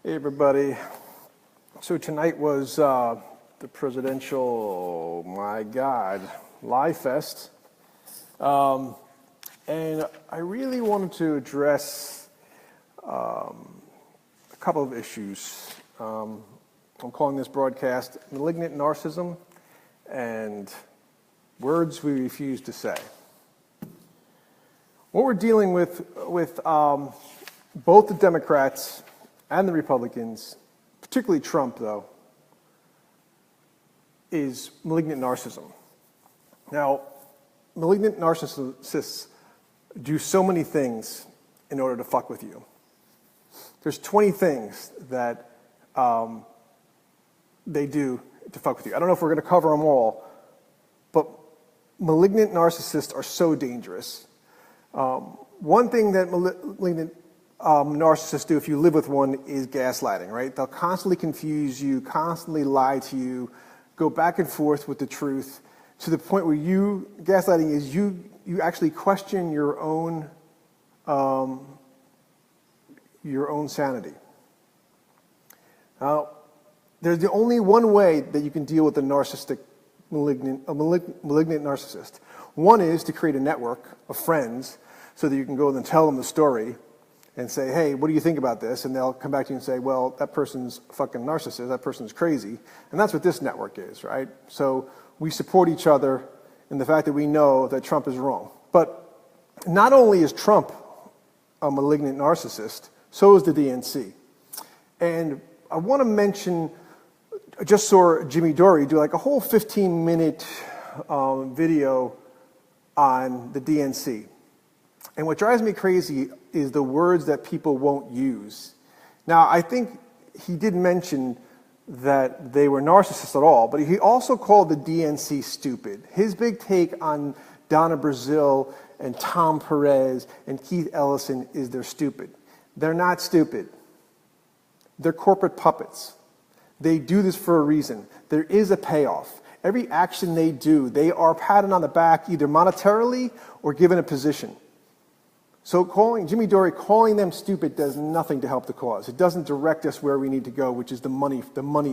Hey everybody. So tonight was the presidential, my God, lie fest. And I really wanted to address a couple of issues. I'm calling this broadcast Malignant Narcissism and Words We Refuse to Say. What we're dealing with both the Democrats and the Republicans, particularly Trump, though, is malignant narcissism. Now, malignant narcissists do so many things in order to fuck with you. There's 20 things that they do to fuck with you. I don't know if we're going to cover them all, but malignant narcissists are so dangerous. One thing that malignant narcissists do, if you live with one, is gaslighting, right? They'll constantly confuse you, constantly lie to you, go back and forth with the truth, to the point where gaslighting is you actually question your own sanity. Now, there's the only one way that you can deal with a malignant narcissist. One is to create a network of friends so that you can go and tell them the story and say, hey, what do you think about this? And they'll come back to you and say, well, that person's a fucking narcissist, that person's crazy. And that's what this network is, right? So we support each other in the fact that we know that Trump is wrong. But not only is Trump a malignant narcissist, so is the DNC. And I want to mention, I just saw Jimmy Dore do like a whole 15-minute video on the DNC. And what drives me crazy is the words that people won't use. Now, I think he did mention that they were narcissists at all, but he also called the DNC stupid. His big take on Donna Brazile and Tom Perez and Keith Ellison is they're stupid. They're not stupid. They're corporate puppets. They do this for a reason. There is a payoff. Every action they do, they are patted on the back either monetarily or given a position. So Jimmy Dore calling them stupid does nothing to help the cause. It doesn't direct us where we need to go, which is the money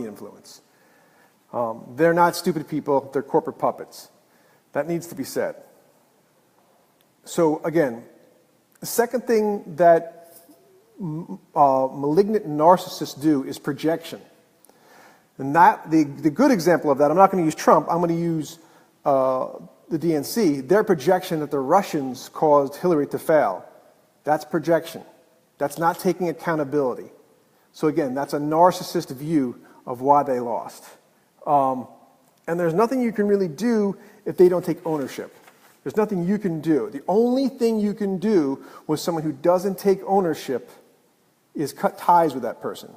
influence. They're not stupid people, they're corporate puppets. That needs to be said. So again, the second thing that malignant narcissists do is projection. And that the good example of that, I'm not going to use Trump, I'm going to use the DNC, their projection that the Russians caused Hillary to fail. That's projection. That's not taking accountability. So again, that's a narcissist view of why they lost. And there's nothing you can really do if they don't take ownership. There's nothing you can do. The only thing you can do with someone who doesn't take ownership is cut ties with that person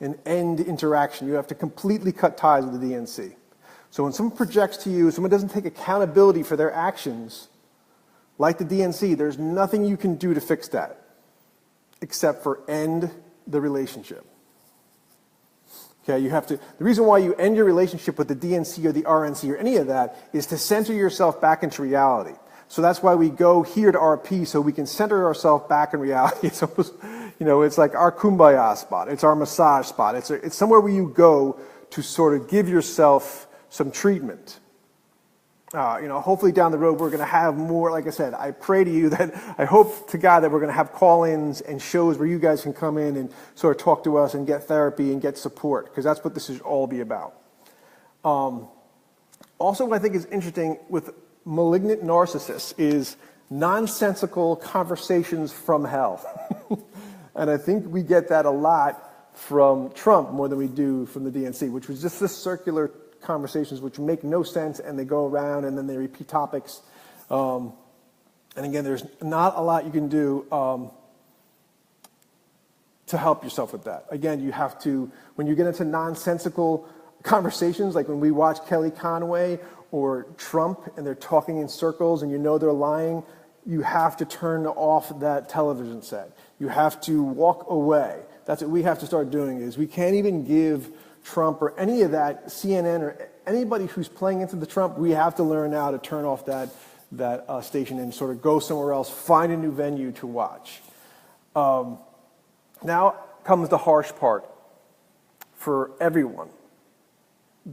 and end interaction. You have to completely cut ties with the DNC. So when someone projects to you, someone doesn't take accountability for their actions, like the DNC, there's nothing you can do to fix that except for end the relationship. Okay, the reason why you end your relationship with the DNC or the RNC or any of that is to center yourself back into reality. So that's why we go here to RP, so we can center ourselves back in reality. It's almost, it's like our kumbaya spot. It's our massage spot. It's somewhere where you go to sort of give yourself some treatment. Hopefully down the road we're going to have more, like I said, I pray to you that, I hope to God that we're going to have call-ins and shows where you guys can come in and sort of talk to us and get therapy and get support, because that's what this should all be about. Also, what I think is interesting with malignant narcissists is nonsensical conversations from hell. And I think we get that a lot from Trump more than we do from the DNC, which was just this circular conversations which make no sense, and they go around and then they repeat topics. And again, there's not a lot you can do to help yourself with that. Again, you have to, when you get into nonsensical conversations, like when we watch Kelly Conway or Trump and they're talking in circles and they're lying, you have to turn off that television set. You have to walk away. That's what we have to start doing. Is we can't even give Trump or any of that, CNN or anybody who's playing into the Trump, we have to learn now to turn off that station and sort of go somewhere else, find a new venue to watch. Now, comes the harsh part for everyone,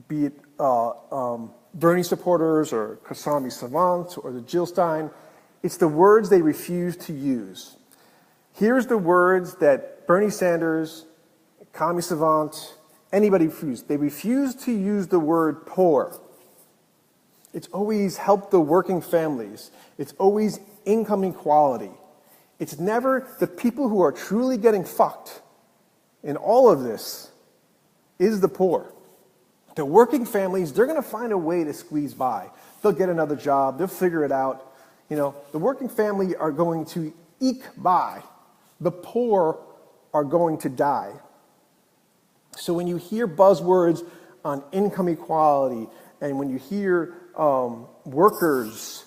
be it Bernie supporters or Kasami savants or the Jill Stein. It's the words they refuse to use. Here's the words that Bernie Sanders, Kami savant, anybody refused. They refuse to use the word poor. It's always help the working families. It's always income equality. It's never the people who are truly getting fucked in all of this is the poor. The working families, they're going to find a way to squeeze by. They'll get another job. They'll figure it out. You know, the working family are going to eke by. The poor are going to die. So when you hear buzzwords on income equality, and when you hear workers,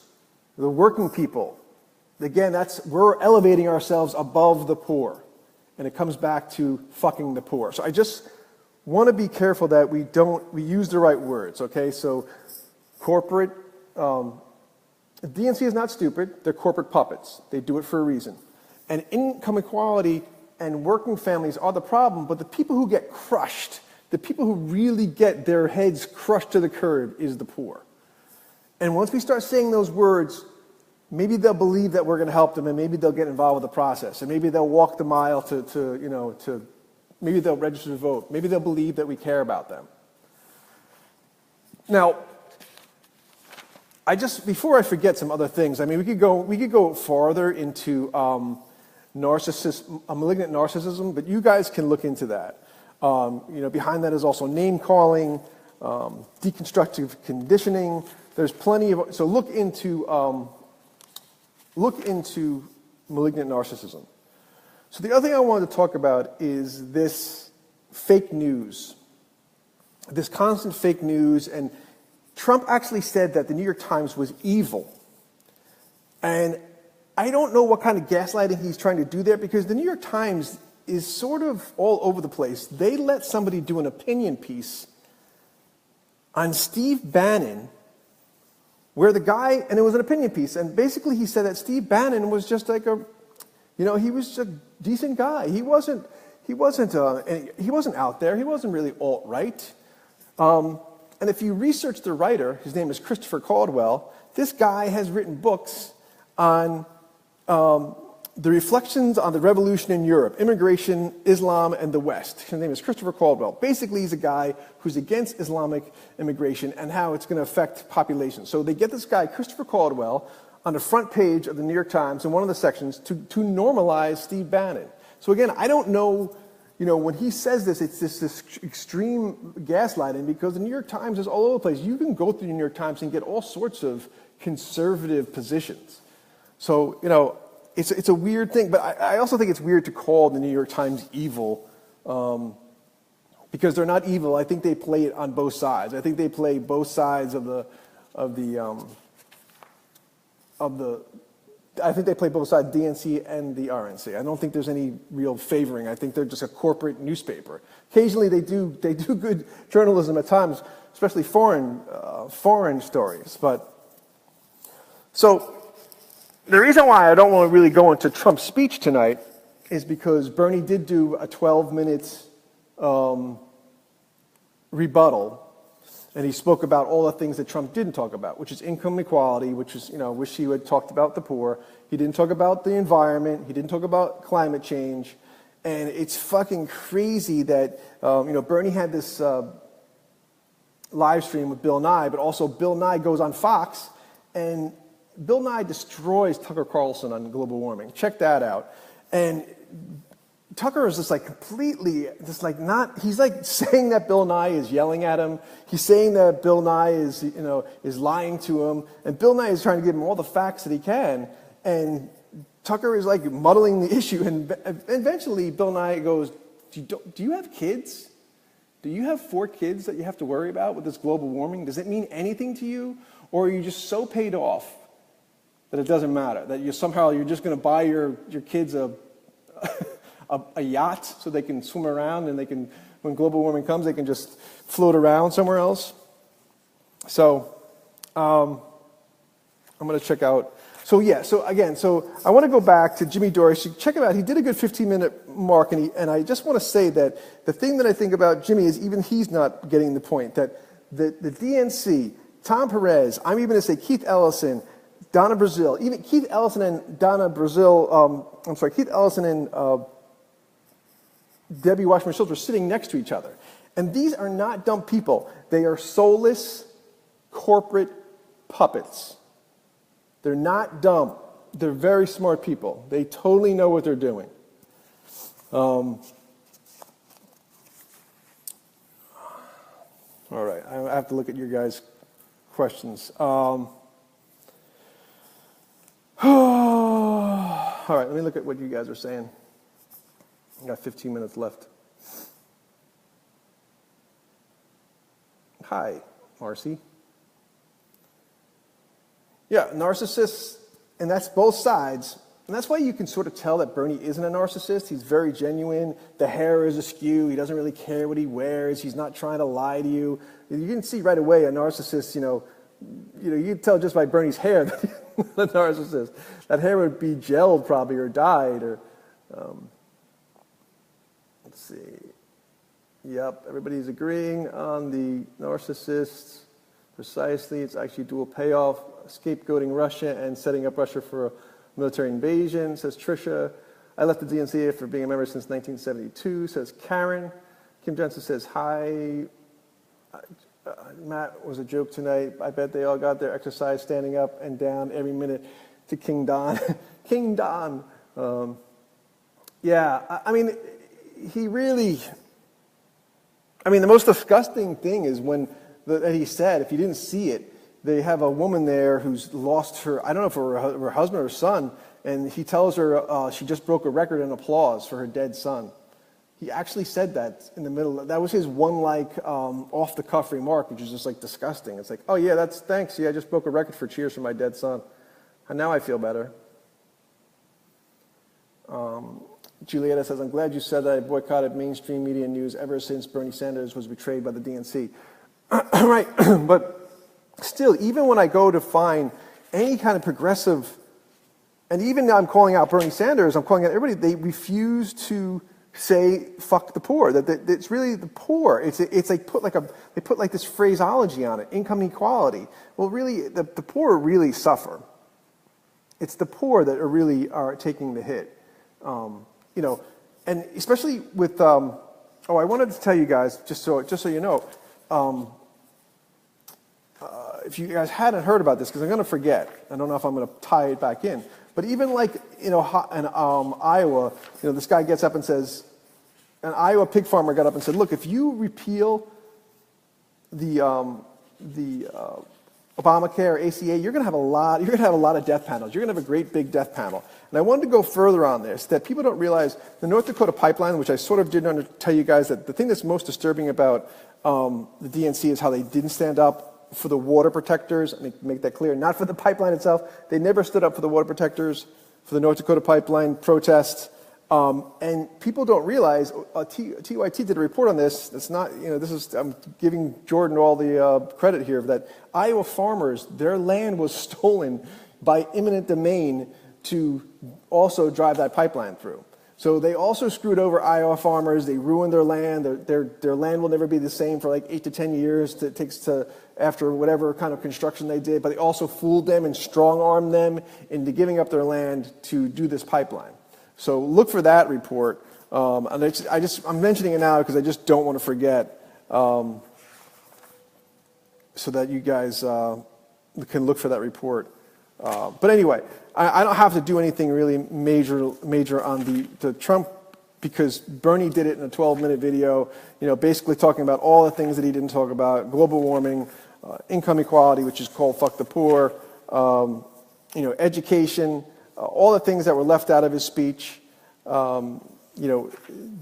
the working people, again, we're elevating ourselves above the poor. And it comes back to fucking the poor. So I just want to be careful that we use the right words, okay? So corporate, DNC is not stupid. They're corporate puppets. They do it for a reason. And income equality and working families are the problem, but the people who get crushed, the people who really get their heads crushed to the curb is the poor. And once we start saying those words, maybe they'll believe that we're going to help them, and maybe they'll get involved with the process, and maybe they'll walk the mile maybe they'll register to vote. Maybe they'll believe that we care about them. Now, before I forget some other things, I mean, we could go farther into malignant narcissism, but you guys can look into that. Behind that is also name calling, deconstructive conditioning. There's plenty of, so look into malignant narcissism. So the other thing I wanted to talk about is this fake news, this constant fake news. And Trump actually said that the New York Times was evil. And I don't know what kind of gaslighting he's trying to do there, because the New York Times is sort of all over the place. They let somebody do an opinion piece on Steve Bannon, where the guy, and it was an opinion piece, and basically he said that Steve Bannon was just like he was a decent guy. He wasn't out there. He wasn't really alt-right. And if you research the writer, his name is Christopher Caldwell. This guy has written books on the reflections on the revolution in Europe, immigration, Islam, and the West. His name is Christopher Caldwell. Basically, he's a guy who's against Islamic immigration and how it's going to affect populations. So they get this guy, Christopher Caldwell, on the front page of the New York Times in one of the sections to normalize Steve Bannon. So again, I don't know, when he says this, it's this extreme gaslighting, because the New York Times is all over the place. You can go through the New York Times and get all sorts of conservative positions. So, it's a weird thing, but I also think it's weird to call the New York Times evil, because they're not evil. I think they play it on both sides. I think they play both sides I think they play both sides, DNC and the RNC. I don't think there's any real favoring. I think they're just a corporate newspaper. Occasionally they do good journalism at times, especially foreign stories. But so the reason why I don't want to really go into Trump's speech tonight is because Bernie did do a 12-minute rebuttal. And he spoke about all the things that Trump didn't talk about, which is income equality, which is, wish he had talked about the poor. He didn't talk about the environment. He didn't talk about climate change. And it's fucking crazy that, Bernie had this live stream with Bill Nye, but also Bill Nye goes on Fox, and Bill Nye destroys Tucker Carlson on global warming. Check that out. And Tucker is just completely, he's saying that Bill Nye is yelling at him. He's saying that Bill Nye is lying to him. And Bill Nye is trying to give him all the facts that he can. And Tucker is muddling the issue. And eventually Bill Nye goes, do you have kids? Do you have 4 kids that you have to worry about with this global warming? Does it mean anything to you? Or are you just so paid off that it doesn't matter? That you're just going to buy your kids a yacht so they can swim around, and they can, when global warming comes, they can just float around somewhere else. So I'm going to check out. So again, I want to go back to Jimmy Dore. So check him out. He did a good 15-minute mark, and I just want to say that the thing that I think about Jimmy is even he's not getting the point, that the DNC, Tom Perez, I'm even going to say Keith Ellison, Donna Brazile, even Keith Ellison and Donna Brazile, Keith Ellison and Debbie Washburn Schultz were sitting next to each other. And these are not dumb people. They are soulless corporate puppets. They're not dumb. They're very smart people. They totally know what they're doing. All right, I have to look at your guys' questions. All right, let me look at what you guys are saying. I got 15 minutes left. Hi, Marcy. Yeah, narcissists, and that's both sides. And that's why you can sort of tell that Bernie isn't a narcissist. He's very genuine. The hair is askew. He doesn't really care what he wears. He's not trying to lie to you. You can see right away a narcissist, you can tell just by Bernie's hair that he's a narcissist. That hair would be gelled probably or dyed or, let's see. Yep, everybody's agreeing on the narcissists. Precisely, it's actually dual payoff, scapegoating Russia and setting up Russia for a military invasion, says Tricia. I left the DNC after being a member since 1972, says Karen. Kim Jensen says, hi. Matt was a joke tonight. I bet they all got their exercise standing up and down every minute to King Don. King Don. The most disgusting thing is when that he said, if you didn't see it, they have a woman there who's lost her, I don't know if her husband or son, and he tells her she just broke a record in applause for her dead son. He actually said that in the middle. That was his one off-the-cuff remark, which is just like disgusting. It's like, oh yeah, thanks. Yeah, I just broke a record for cheers for my dead son. And now I feel better. Julietta says, I'm glad you said that. I boycotted mainstream media news ever since Bernie Sanders was betrayed by the DNC. Right, but still, even when I go to find any kind of progressive, and even now I'm calling out Bernie Sanders, I'm calling out everybody, they refuse to say fuck the poor. That it's really the poor. It's like they put like this phraseology on it, income inequality. Well, really, the poor really suffer. It's the poor that are taking the hit. And especially with I wanted to tell you guys just so you know. If you guys hadn't heard about this, because I'm going to forget, I don't know if I'm going to tie it back in, but even in Iowa, this guy gets up and says, an Iowa pig farmer got up and said, look, if you repeal the Obamacare, ACA, you're going to have a lot of death panels. You're going to have a great big death panel. And I wanted to go further on this, that people don't realize the North Dakota pipeline, which I sort of didn't tell you guys, that the thing that's most disturbing about the DNC is how they didn't stand up for the water protectors. Make that clear. Not for the pipeline itself. They never stood up for the water protectors, for the North Dakota pipeline protests. And people don't realize, TYT did a report on this. It's not, I'm giving Jordan all the credit here, that Iowa farmers, their land was stolen by eminent domain to also drive that pipeline through. So they also screwed over Iowa farmers. They ruined their land. Their land will never be the same for like 8 to 10 years it takes after whatever kind of construction they did. But they also fooled them and strong-armed them into giving up their land to do this pipeline. So look for that report. And I'm mentioning it now because I just don't want to forget, so that you guys can look for that report. But anyway, I don't have to do anything really major on the Trump, because Bernie did it in a 12-minute video, basically talking about all the things that he didn't talk about: global warming, income equality, which is called fuck the poor, education, all the things that were left out of his speech, the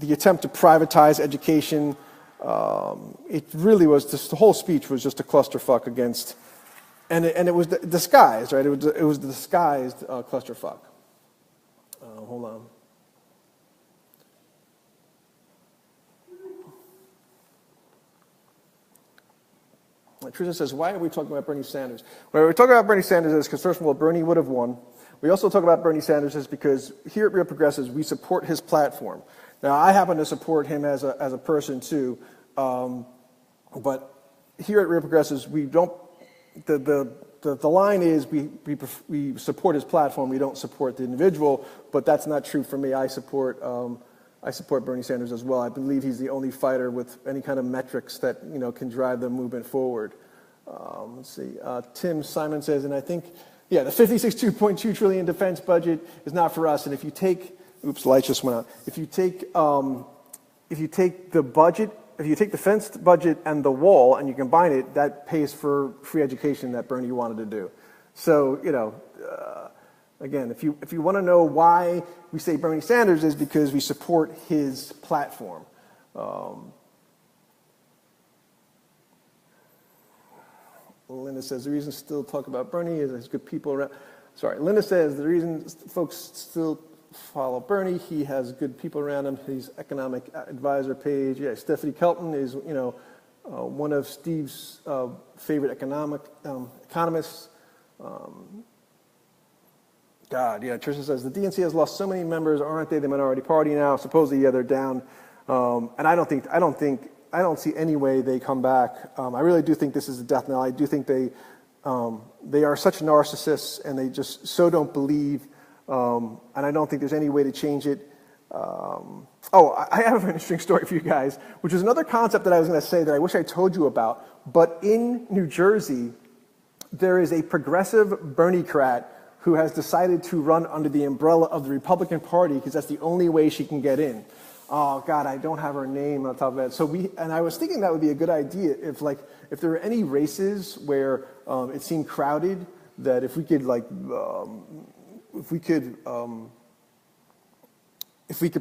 attempt to privatize education. It really was just, the whole speech was just a clusterfuck against. And it was disguised, right? It was the disguised clusterfuck. Hold on. Trisha says, why are we talking about Bernie Sanders? Well, we're talking about Bernie Sanders is because, first of all, Bernie would have won. We also talk about Bernie Sanders is because here at Real Progressives, we support his platform. Now, I happen to support him as a person too, but here at Real Progressives, we don't, the line is we support his platform, we don't support the individual, but that's not true for me. I support Bernie Sanders as well. I believe he's the only fighter with any kind of metrics that can drive the movement forward. Let's see. Tim Simon says, and I think, yeah, the 56.2 trillion defense budget is not for us. And if you take, oops, the light just went out. If you take the budget, if you take the defense budget and the wall and you combine it, that pays for free education that Bernie wanted to do. So, again, if you want to know why we say Bernie Sanders is because we support his platform. Linda says the reason still talk about Bernie is there's good people around. Sorry, Linda says the reason folks still follow Bernie, he has good people around him. He's economic advisor page. Yeah, Stephanie Kelton is one of Steve's favorite economists. God, yeah. Trisha says the DNC has lost so many members. Aren't they the minority party now? Supposedly, yeah, they're down. And I don't see any way they come back. I really do think this is a death knell. I do think they are such narcissists, and they just so don't believe. And I don't think there's any way to change it. I have an interesting story for you guys, which is another concept that I was going to say that I wish I told you about. But in New Jersey, there is a progressive Bernie-crat who has decided to run under the umbrella of the Republican Party because that's the only way she can get in. Oh God, I don't have her name on top of it. So I was thinking that would be a good idea if there were any races where it seemed crowded, that if we could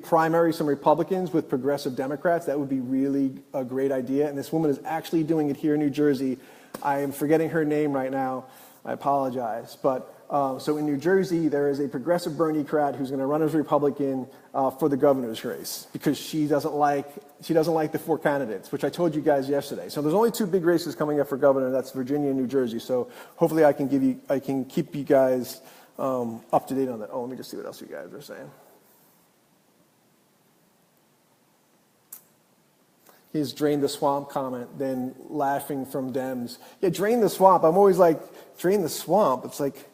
primary some Republicans with progressive Democrats, that would be really a great idea. And this woman is actually doing it here in New Jersey. I am forgetting her name right now. I apologize, but. So in New Jersey, there is a progressive Bernie-crat who's going to run as Republican for the governor's race because she doesn't like the four candidates, which I told you guys yesterday. So there's only two big races coming up for governor, and that's Virginia and New Jersey. So hopefully I can keep you guys up to date on that. Oh, let me just see what else you guys are saying. His drain the swamp comment, then laughing from Dems. Yeah, drain the swamp. I'm always like, drain the swamp. It's like,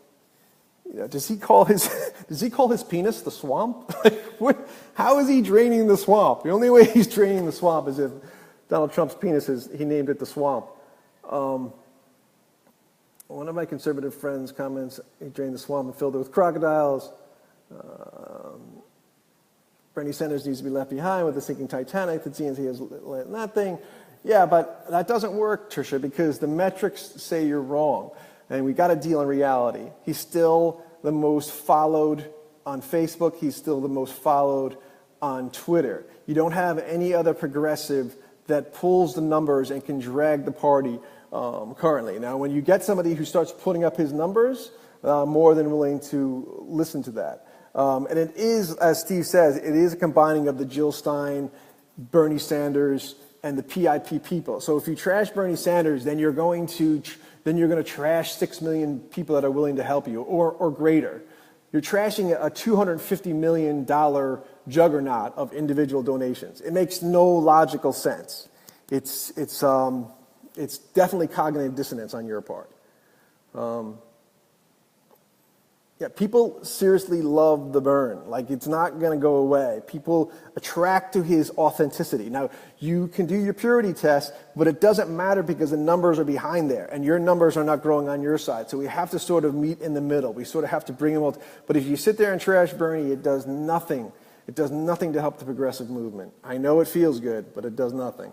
does he call his penis the swamp? How is he draining the swamp? The only way he's draining the swamp is if Donald Trump's penis he named it the swamp. One of my conservative friends comments, he drained the swamp and filled it with crocodiles. Bernie Sanders needs to be left behind with the sinking Titanic. The DNC has nothing. Yeah, but that doesn't work, Tricia, because the metrics say you're wrong. And we got to deal in reality. He's still the most followed on Facebook. He's still the most followed on Twitter. You don't have any other progressive that pulls the numbers and can drag the party currently. Now, when you get somebody who starts putting up his numbers, more than willing to listen to that. And it is, as Steve says, it is a combining of the Jill Stein, Bernie Sanders, and the PIP people. So if you trash Bernie Sanders, then you're going to trash 6 million people that are willing to help you, or greater. You're trashing a $250 million juggernaut of individual donations. It makes no logical sense. It's definitely cognitive dissonance on your part. Yeah, people seriously love the burn. Like, it's not going to go away. People attract to his authenticity. Now, you can do your purity test, but it doesn't matter because the numbers are behind there, and your numbers are not growing on your side. So we have to sort of meet in the middle. We sort of have to bring them all. But if you sit there and trash Bernie, it does nothing. It does nothing to help the progressive movement. I know it feels good, but it does nothing.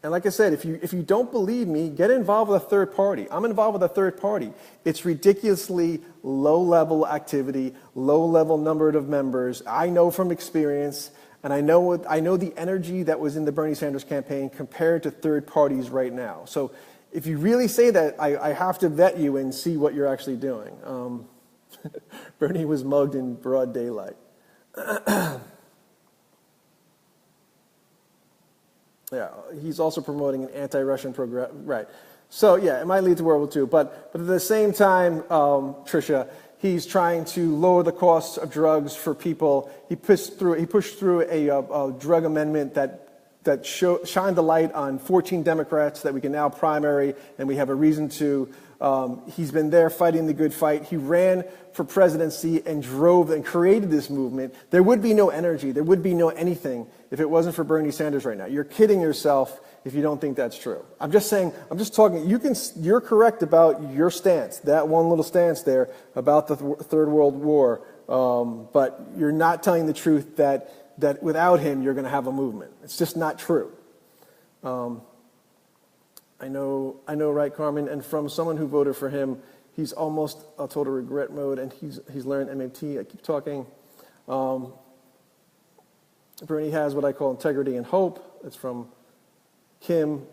And like I said, if you don't believe me, get involved with a third party. I'm involved with a third party. It's ridiculously low-level activity, low-level number of members. I know from experience, and I know the energy that was in the Bernie Sanders campaign compared to third parties right now. So if you really say that, I have to vet you and see what you're actually doing. Bernie was mugged in broad daylight. Yeah, he's also promoting an anti-Russian program. Right. So yeah, it might lead to World War II, but at the same time, Tricia, he's trying to lower the costs of drugs for people. He pushed through a drug amendment that shined the light on 14 Democrats that we can now primary, and we have a reason to. He's been there fighting the good fight. He ran for presidency and drove and created this movement. There would be no energy, there would be no anything if it wasn't for Bernie Sanders right now. You're kidding yourself if you don't think that's true. I'm just talking, you're correct about your stance, that one little stance there about the Third World War, but you're not telling the truth that without him you're going to have a movement. It's just not true. I know, right, Carmen? And from someone who voted for him, he's almost a total regret mode, and he's learned MAT. I keep talking. Bernie has what I call integrity and hope. It's from Kim.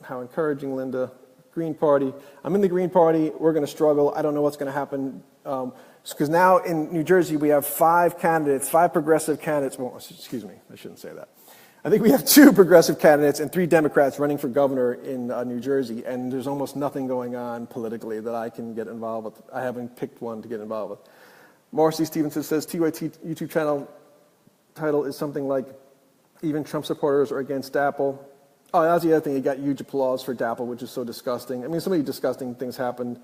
How encouraging, Linda. Green Party. I'm in the Green Party. We're going to struggle. I don't know what's going to happen. Because now in New Jersey, we have 5 progressive candidates. Well, excuse me, I shouldn't say that. I think we have 2 progressive candidates and 3 Democrats running for governor in New Jersey, and there's almost nothing going on politically that I can get involved with. I haven't picked one to get involved with. Marcy Stevenson says, TYT YouTube channel title is something like, even Trump supporters are against Apple. Oh, that's the other thing. He got huge applause for Dapple, which is so disgusting. I mean, so many disgusting things happened.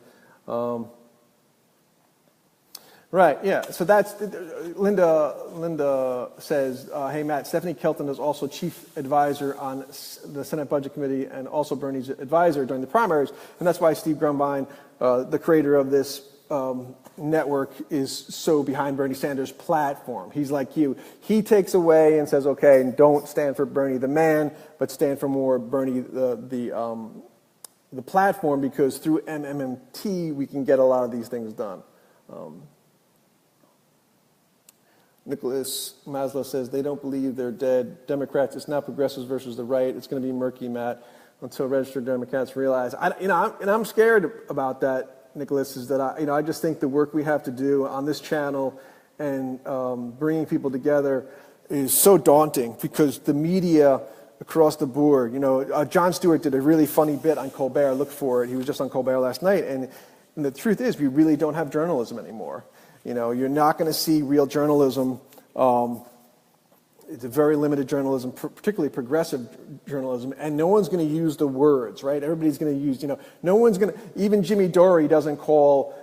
Right, yeah. So that's, Linda says, hey, Matt, Stephanie Kelton is also chief advisor on the Senate Budget Committee and also Bernie's advisor during the primaries. And that's why Steve Grumbine, the creator of this network, is so behind Bernie Sanders' platform. He's like you. He takes away and says, okay, don't stand for Bernie the man, but stand for more Bernie the platform, because through MMT we can get a lot of these things done. Nicholas Maslow says, they don't believe they're dead. Democrats, it's not progressives versus the right. It's going to be murky, Matt, until registered Democrats realize. I'm scared about that, Nicholas, is that I just think the work we have to do on this channel and bringing people together is so daunting, because the media across the board, Jon Stewart did a really funny bit on Colbert. Look for it. He was just on Colbert last night. And the truth is, we really don't have journalism anymore. You're not going to see real journalism. It's a very limited journalism, particularly progressive journalism, and no one's going to use the words, right? Everybody's going to use, no one's going to, even Jimmy Dore doesn't call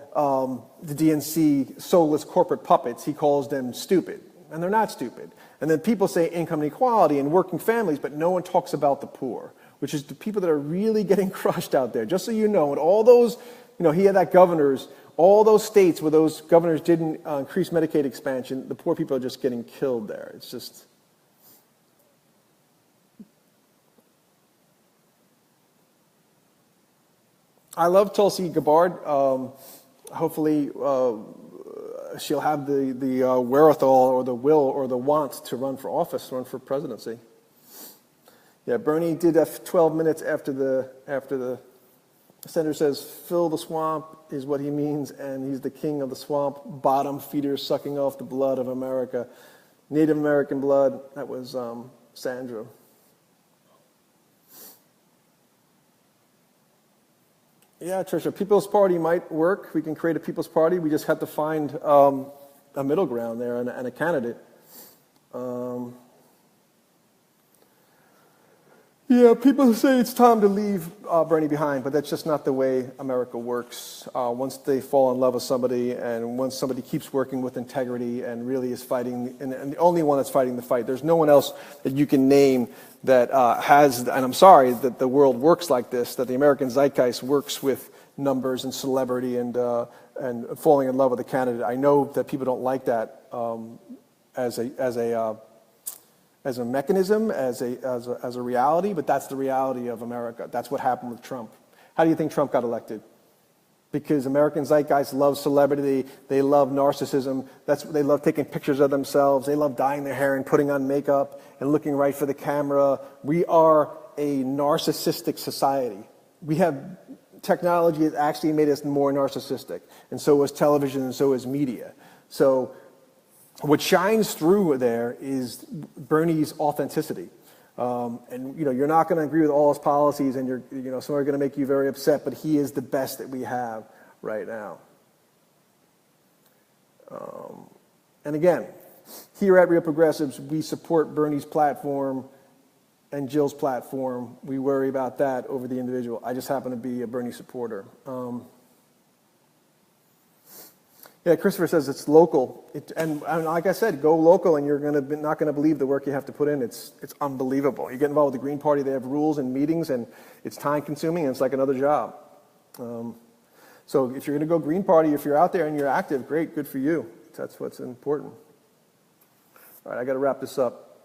the DNC soulless corporate puppets. He calls them stupid, and they're not stupid. And then people say income inequality and working families, but no one talks about the poor, which is the people that are really getting crushed out there. Just so you know, and all those, he had that governors, all those states where those governors didn't increase Medicaid expansion, the poor people are just getting killed there. It's just... I love Tulsi Gabbard. Hopefully she'll have the wherewithal or the will or the want to run for office, run for presidency. Yeah, Bernie did 12 minutes after the senator says, fill the swamp is what he means, and he's the king of the swamp, bottom feeders sucking off the blood of America. Native American blood, that was Sandra. Yeah, Tricia, People's Party might work. We can create a People's Party. We just have to find a middle ground there and a candidate. Yeah, people say it's time to leave Bernie behind, but that's just not the way America works. Once they fall in love with somebody, and once somebody keeps working with integrity and really is fighting, and the only one that's fighting the fight, there's no one else that you can name that has, and I'm sorry that the world works like this, that the American zeitgeist works with numbers and celebrity and falling in love with a candidate. I know that people don't like that as a mechanism, as a reality, but that's the reality of America. That's what happened with Trump. How do you think Trump got elected? Because American zeitgeist loves celebrity, they love narcissism, they love taking pictures of themselves, they love dyeing their hair and putting on makeup and looking right for the camera. We are a narcissistic society. We have technology that actually made us more narcissistic, and so was television, and so is media. So what shines through there is Bernie's authenticity. And you're not going to agree with all his policies, and some are going to make you very upset. But he is the best that we have right now. And again, here at Real Progressives, we support Bernie's platform and Jill's platform. We worry about that over the individual. I just happen to be a Bernie supporter. Yeah, Christopher says it's local. And like I said, go local, and you're not going to believe the work you have to put in. It's unbelievable. You get involved with the Green Party, they have rules and meetings, and it's time-consuming, and it's like another job. So if you're going to go Green Party, if you're out there and you're active, great, good for you. That's what's important. All right, I got to wrap this up.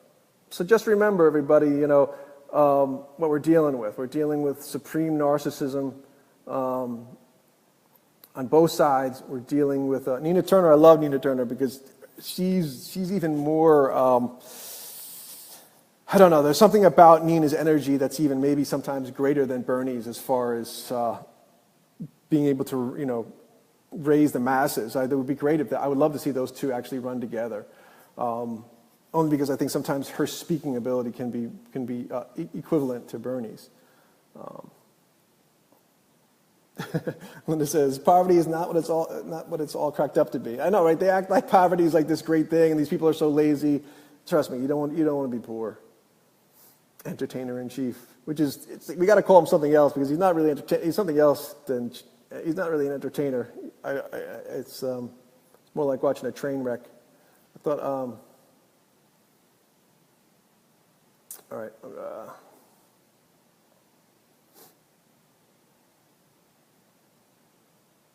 So just remember, everybody, what we're dealing with. We're dealing with supreme narcissism on both sides. We're dealing with Nina Turner. I love Nina Turner because she's even more, I don't know, there's something about Nina's energy that's even maybe sometimes greater than Bernie's as far as being able to, raise the masses. It would be great if I would love to see those two actually run together. Only because I think sometimes her speaking ability can be equivalent to Bernie's. Linda says, poverty is not what it's all cracked up to be. I know, right? They act like poverty is like this great thing, and these people are so lazy. Trust me, you don't want to be poor. Entertainer in chief, which is we got to call him something else because he's not really he's something else than he's not really an entertainer. It's more like watching a train wreck. I thought, all right.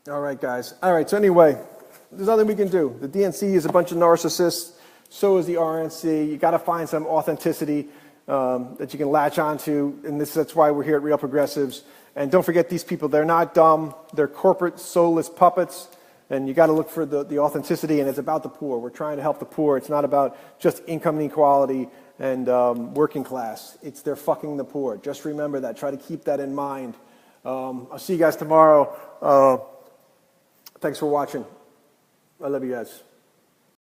All right, guys. All right, so anyway, there's nothing we can do. The DNC is a bunch of narcissists. So is the RNC. You got to find some authenticity that you can latch onto, and that's why we're here at Real Progressives. And don't forget these people. They're not dumb. They're corporate, soulless puppets, and you got to look for the authenticity, and it's about the poor. We're trying to help the poor. It's not about just income inequality and working class. They're fucking the poor. Just remember that. Try to keep that in mind. I'll see you guys tomorrow. Thanks for watching. I love you guys.